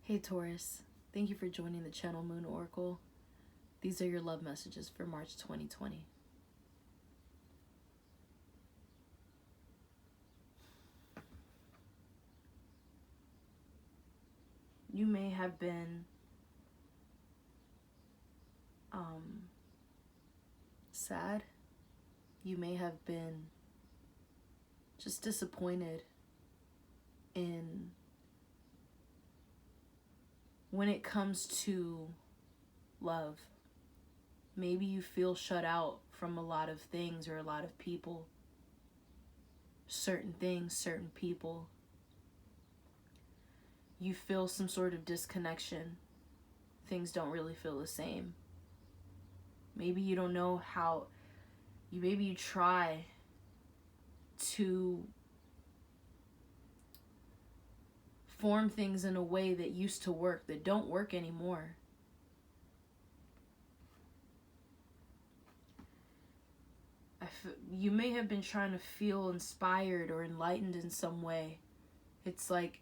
Hey Taurus, thank you for joining the channel Moon Oracle. These are your love messages for March 2020. You may have been sad. You may have been just disappointed in when it comes to love. Maybe you feel shut out from a lot of things or a lot of people. Certain things, certain people. You feel some sort of disconnection. Things don't really feel the same. Maybe you don't know how, maybe you try to form things in a way that used to work, that don't work anymore. You may have been trying to feel inspired or enlightened in some way. It's like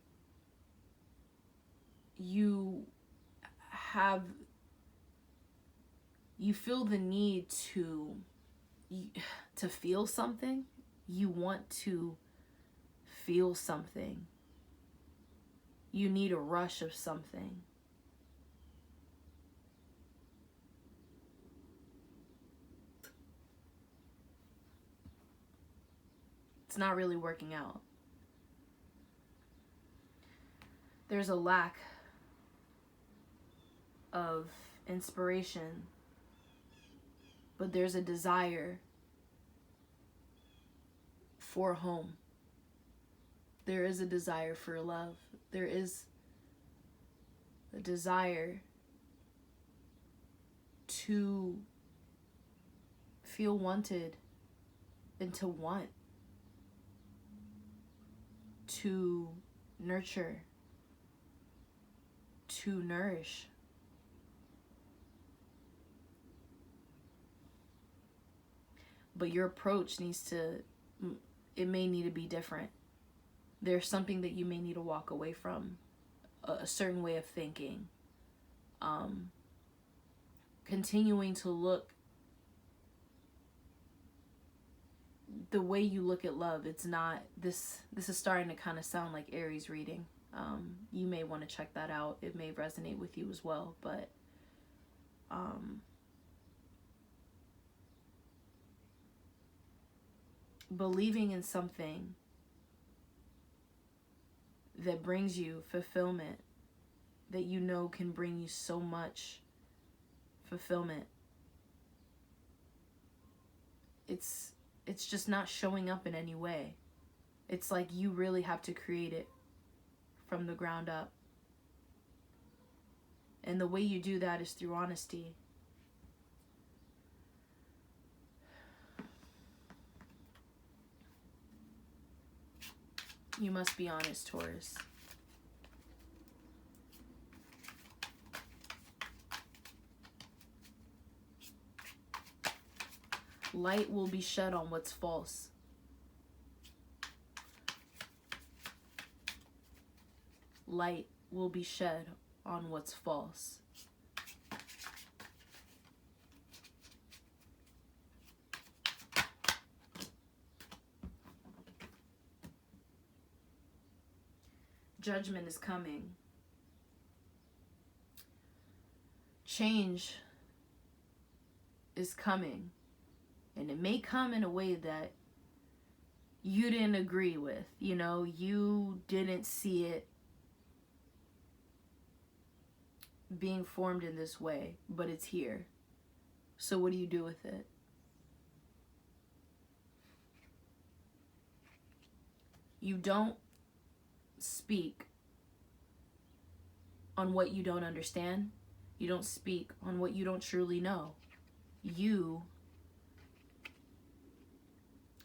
you feel the need to feel something. You want to feel something. You need a rush of something. It's not really working out. There's a lack of inspiration, but there's a desire for home. There is a desire for love. There is a desire to feel wanted and to want, to nurture, to nourish. But your approach it may need to be different. There's something that you may need to walk away from, a certain way of thinking. Continuing to look the way you look at love, it's not, this is starting to kind of sound like Aries reading. You may want to check that out. It may resonate with you as well, but believing in something that brings you fulfillment, that you know can bring you so much fulfillment, it's just not showing up in any way. It's like you really have to create it from the ground up. And the way you do that is through honesty. You must be honest, Taurus. Light will be shed on what's false. Light will be shed on what's false. Judgment is coming. Change is coming. And it may come in a way that you didn't agree with. You know, you didn't see it being formed in this way, but it's here. So what do you do with it? You don't speak on what you don't understand. You don't speak on what you don't truly know. You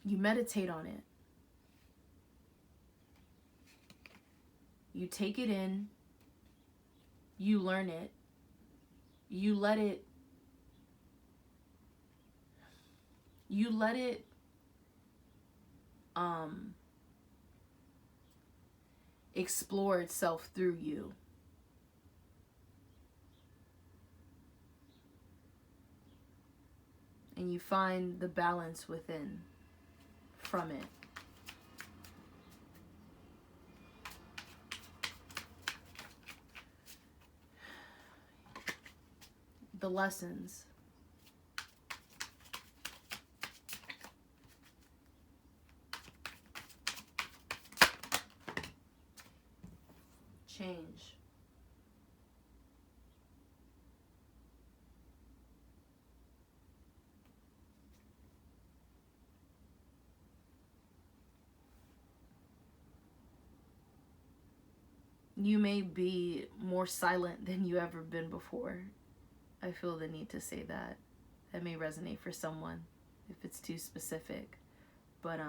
meditate on it. You take it in. You learn it. You let it explore itself through you. and you find the balance within from it. The lessons. Change. You may be more silent than you ever been before. I feel the need to say that. That may resonate for someone if it's too specific. But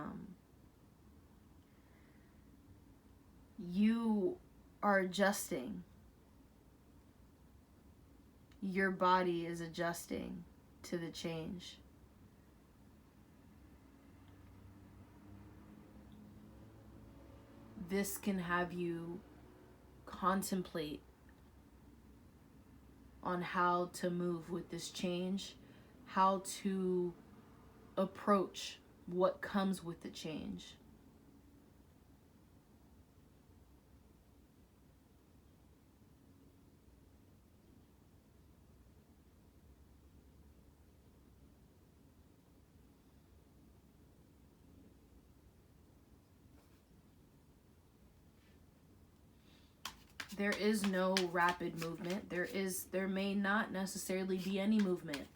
you are adjusting. Your body is adjusting to the change. This can have you contemplate on how to move with this change, how to approach what comes with the change. There is no rapid movement. There may not necessarily be any movement.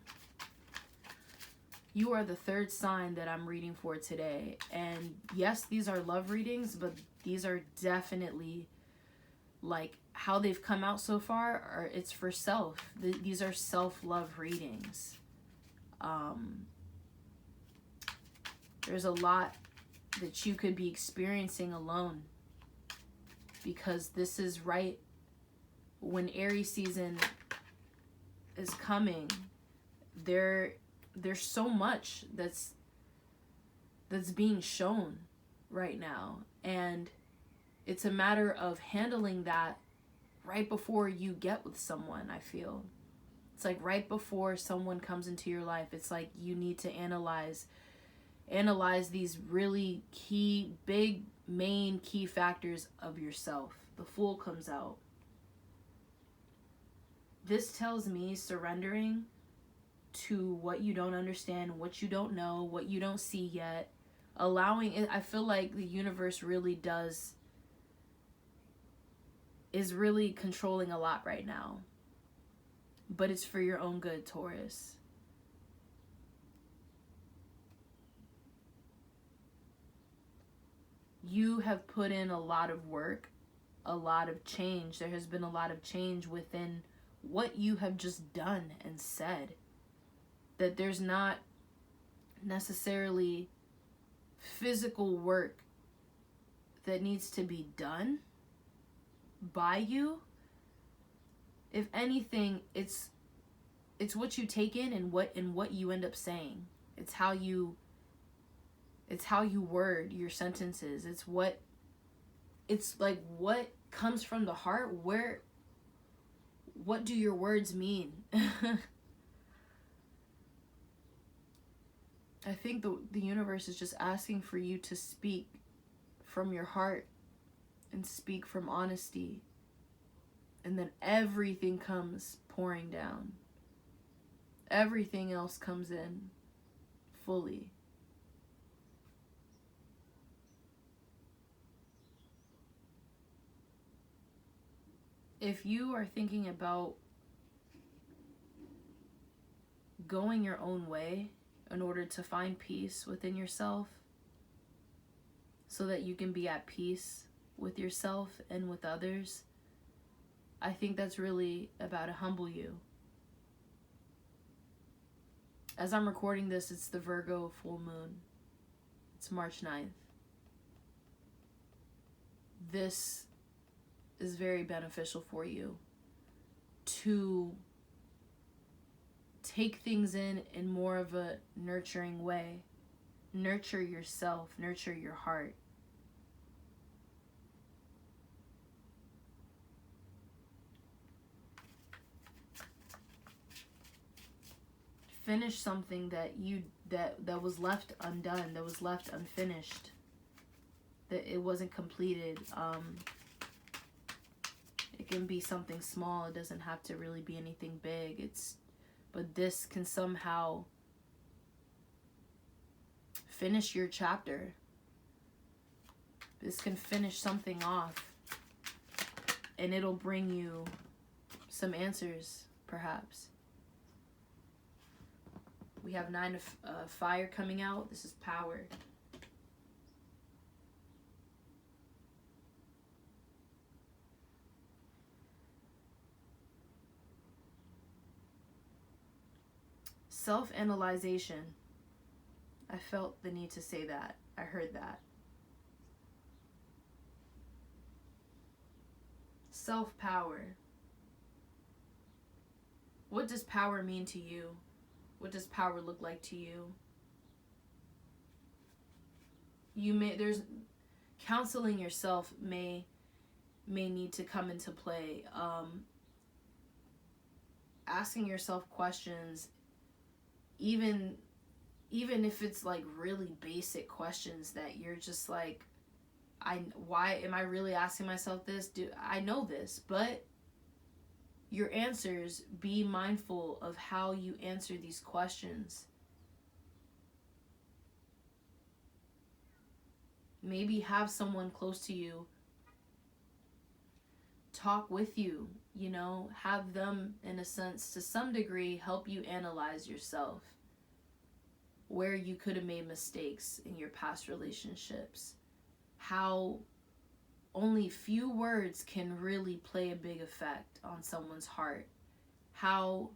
You are the third sign that I'm reading for today. And yes, these are love readings, but these are definitely, like, how they've come out so far, it's for self. These are self-love readings. There's a lot that you could be experiencing alone, because this is right when Aries season is coming. There's so much that's being shown right now, and it's a matter of handling that right before you get with someone. I feel it's like right before someone comes into your life, it's like you need to analyze these really key, big, main key factors of yourself. The Fool comes out. This tells me surrendering to what you don't understand, what you don't know, what you don't see yet. Allowing it. I feel like the universe really is really controlling a lot right now. But it's for your own good, Taurus. You have put in a lot of work, a lot of change. There has been a lot of change within what you have just done and said. That there's not necessarily physical work that needs to be done by you. If anything, it's what you take in and what you end up saying. It's how you word your sentences. It's like what comes from the heart. What do your words mean? I think the universe is just asking for you to speak from your heart and speak from honesty. And then everything comes pouring down. Everything else comes in fully. If you are thinking about going your own way in order to find peace within yourself, so that you can be at peace with yourself and with others, I think that's really about to humble you. As I'm recording this, it's the Virgo full moon. It's March 9th. This is very beneficial for you to take things in more of a nurturing way. Nurture yourself, nurture your heart. finish something that was left undone, that was left unfinished, that it wasn't completed. It can be something small. It doesn't have to really be anything big. But this can somehow finish your chapter. This can finish something off, and it'll bring you some answers, perhaps. We have 9 of fire coming out. This is power. Self-analyzation. I felt the need to say that. I heard that. Self-power. What does power mean to you? What does power look like to you? There's counseling yourself may need to come into play. Asking yourself questions, even if it's like really basic questions that you're just like, why am I really asking myself this? I know this, but your answers, be mindful of how you answer these questions. Maybe have someone close to you talk with you, have them, in a sense, to some degree, help you analyze yourself, where you could have made mistakes in your past relationships, how only few words can really play a big effect on someone's heart, how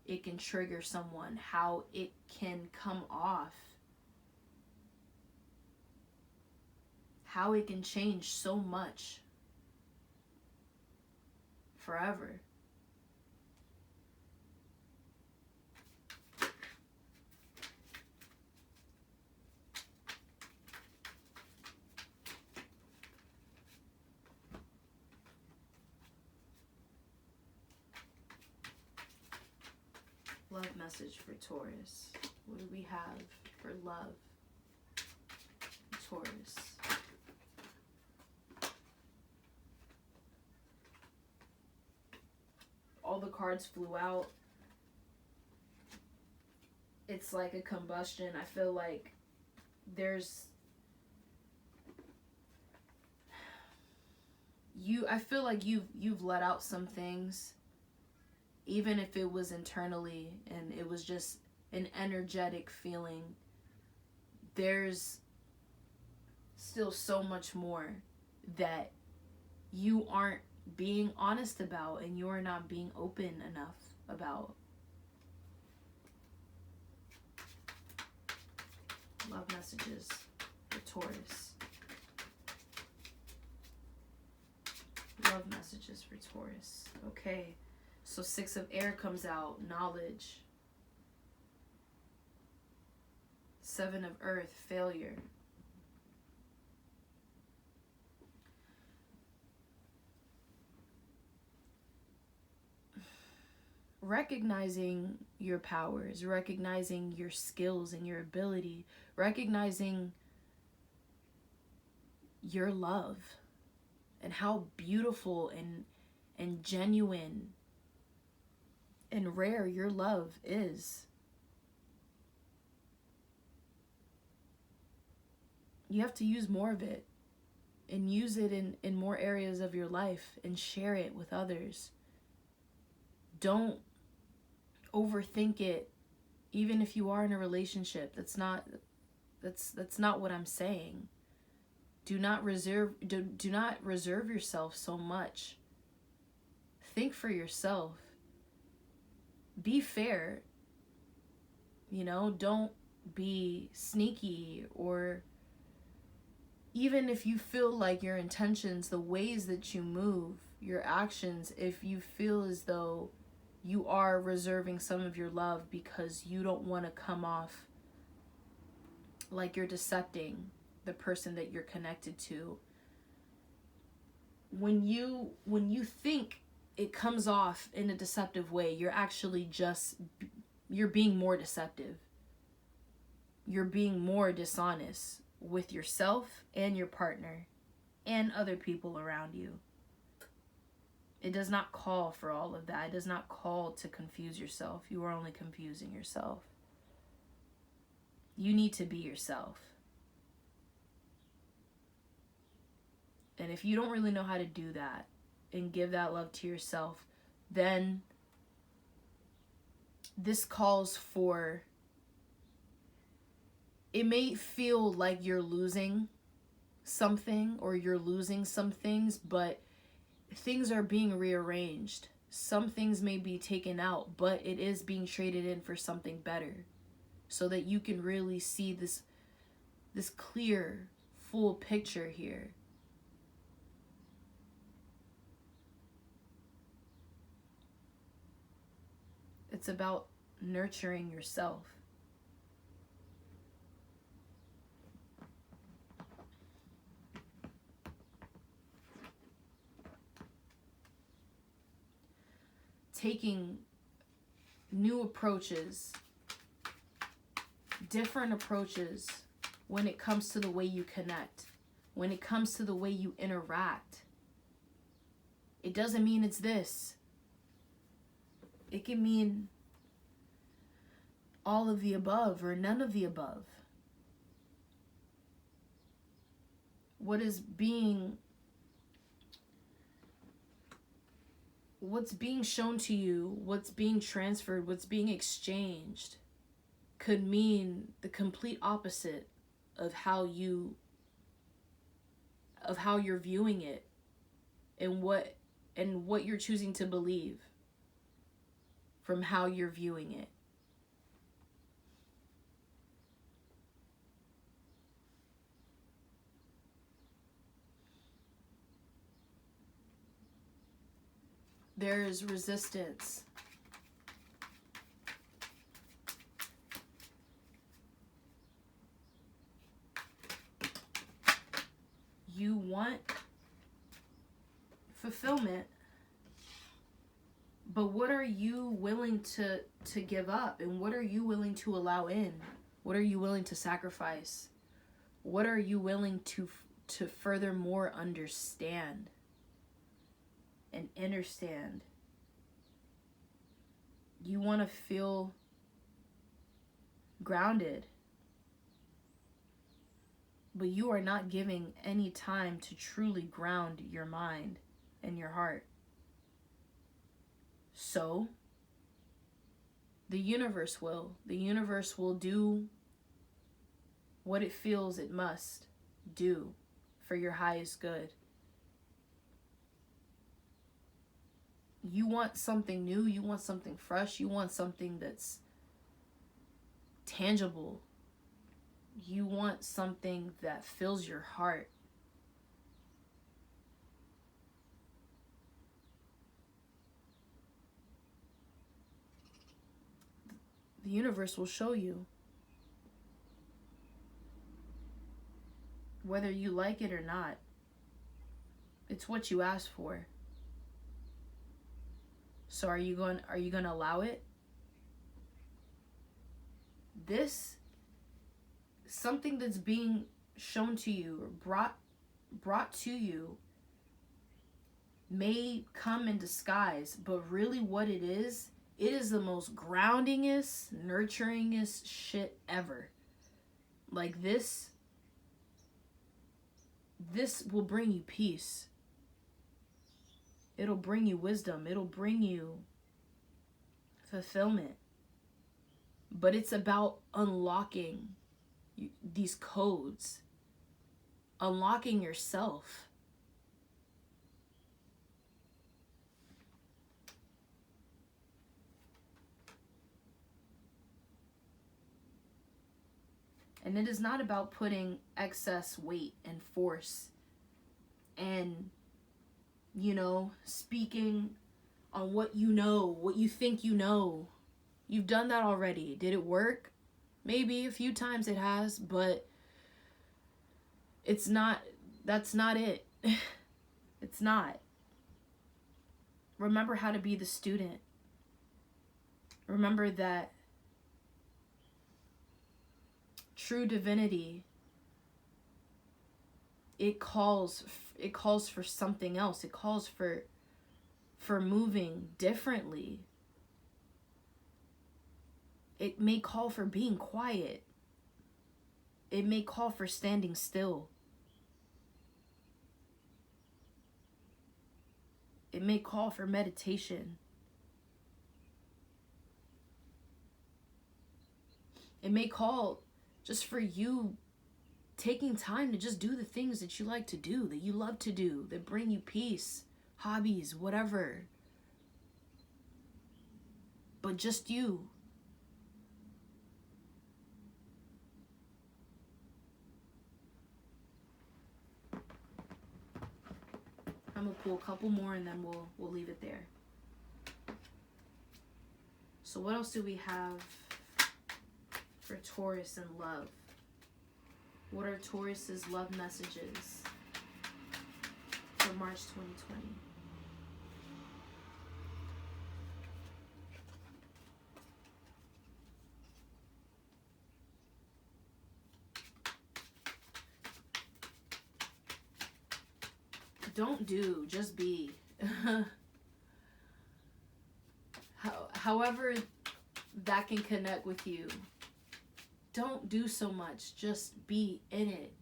it can trigger someone, how it can come off, how it can change so much forever. Love message for Taurus. What do we have for love? Taurus. All the cards flew out. It's like a combustion. I feel like I feel like you've let out some things, even if it was internally and it was just an energetic feeling. There's still so much more that you aren't being honest about and you are not being open enough about. Love messages for Taurus. Love messages for Taurus. Okay. So 6 of air comes out. Knowledge. 7 of earth. Failure. Recognizing your powers, recognizing your skills and your ability, recognizing your love and how beautiful and genuine and rare your love is. You have to use more of it and use it in more areas of your life and share it with others. Don't overthink it, even if you are in a relationship. That's not what I'm saying. Do not reserve yourself so much. Think for yourself. Be fair. Don't be sneaky, or even if you feel like your intentions, the ways that you move, your actions, if you feel as though you are reserving some of your love because you don't want to come off like you're decepting the person that you're connected to. When you think it comes off in a deceptive way, you're actually just, you're being more deceptive. You're being more dishonest with yourself and your partner and other people around you. It does not call for all of that. It does not call to confuse yourself. You are only confusing yourself. You need to be yourself. And if you don't really know how to do that and give that love to yourself, then this calls for, it may feel like you're losing something or you're losing some things, but things are being rearranged. Some things may be taken out, but it is being traded in for something better, so that you can really see this clear, full picture here. It's about nurturing yourself. Taking new approaches, different approaches when it comes to the way you connect, when it comes to the way you interact. It doesn't mean it's this. It can mean all of the above or none of the above. What's being shown to you, what's being transferred, what's being exchanged could mean the complete opposite of how you're viewing it and what you're choosing to believe from how you're viewing it. There is resistance. You want fulfillment, but what are you willing to give up? And what are you willing to allow in? What are you willing to sacrifice? What are you willing to furthermore understand and understand? You want to feel grounded, but you are not giving any time to truly ground your mind and your heart. So, the universe will do what it feels it must do for your highest good. You want something new, you want something fresh, you want something that's tangible. You want something that fills your heart. The universe will show you. Whether you like it or not, it's what you asked for. So are you going to allow it? This, something that's being shown to you or brought to you, may come in disguise, but really what it is the most groundingest, nurturingest shit ever. Like this will bring you peace. It'll bring you wisdom. It'll bring you fulfillment. But it's about unlocking these codes. Unlocking yourself. And it is not about putting excess weight and force and, speaking on what you think you know. You've done that already. Did it work? Maybe a few times it has, but that's not it. It's not. Remember how to be the student. Remember that true divinity, it calls for something else. It calls for moving differently. It may call for being quiet. It may call for standing still. It may call for meditation. It may call just for you taking time to just do the things that you like to do, that you love to do, that bring you peace, hobbies, whatever. But just you. I'm gonna pull a couple more and then we'll leave it there. So what else do we have for Taurus and love? What are Taurus's love messages for March 2020? Don't do, just be. However that can connect with you. Don't do so much, just be in it.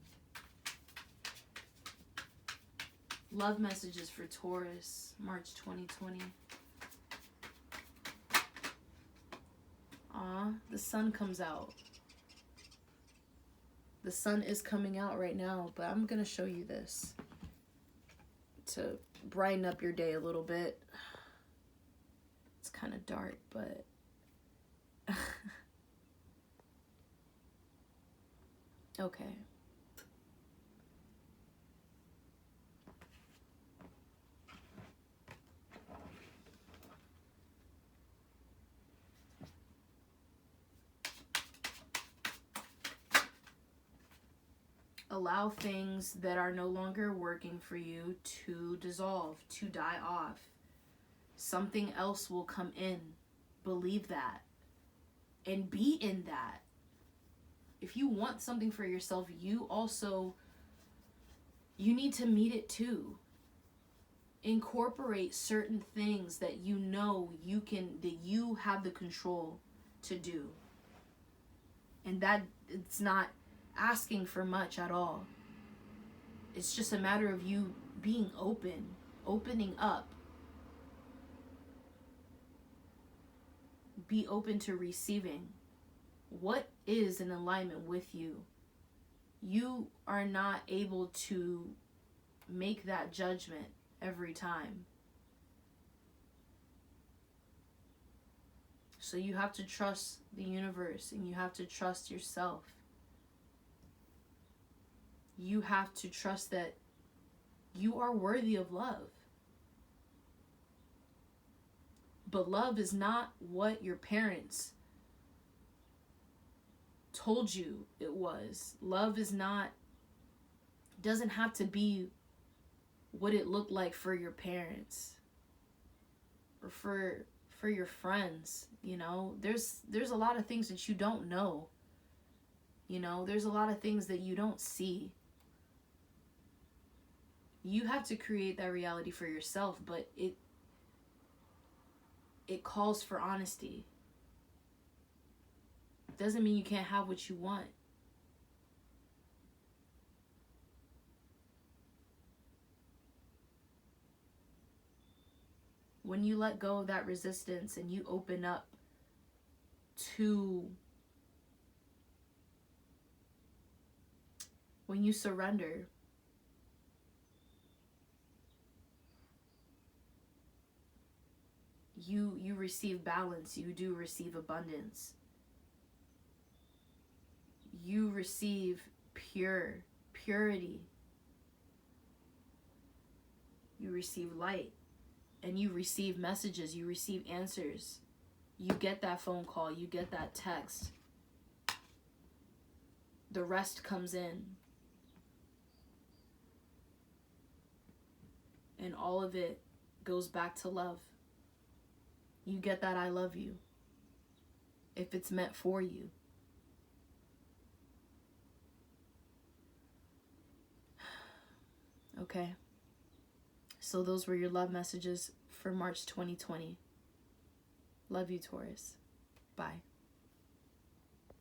Love messages for Taurus, March 2020. The sun comes out. The sun is coming out right now, but I'm gonna show you this to brighten up your day a little bit. It's kind of dark, but okay. Allow things that are no longer working for you to dissolve, to die off. Something else will come in. Believe that. And be in that. If you want something for yourself, you need to meet it too. Incorporate certain things that you know that you have the control to do. And that it's not asking for much at all. It's just a matter of you being opening up. Be open to receiving what is in alignment with you. You are not able to make that judgment every time. So you have to trust the universe and you have to trust yourself. You have to trust that you are worthy of love. But love is not what your parents told you it was. Love doesn't have to be what it looked like for your parents or for your friends. You know, there's a lot of things that you don't know. You know, there's a lot of things that you don't see. You have to create that reality for yourself, but it calls for honesty. Doesn't mean you can't have what you want. When you let go of that resistance and you open up to, when you surrender, you receive balance. You do receive abundance. You receive purity. You receive light. And you receive messages. You receive answers. You get that phone call. You get that text. The rest comes in. And all of it goes back to love. You get that I love you. If it's meant for you. Okay? So those were your love messages for March 2020. Love you, Taurus. Bye.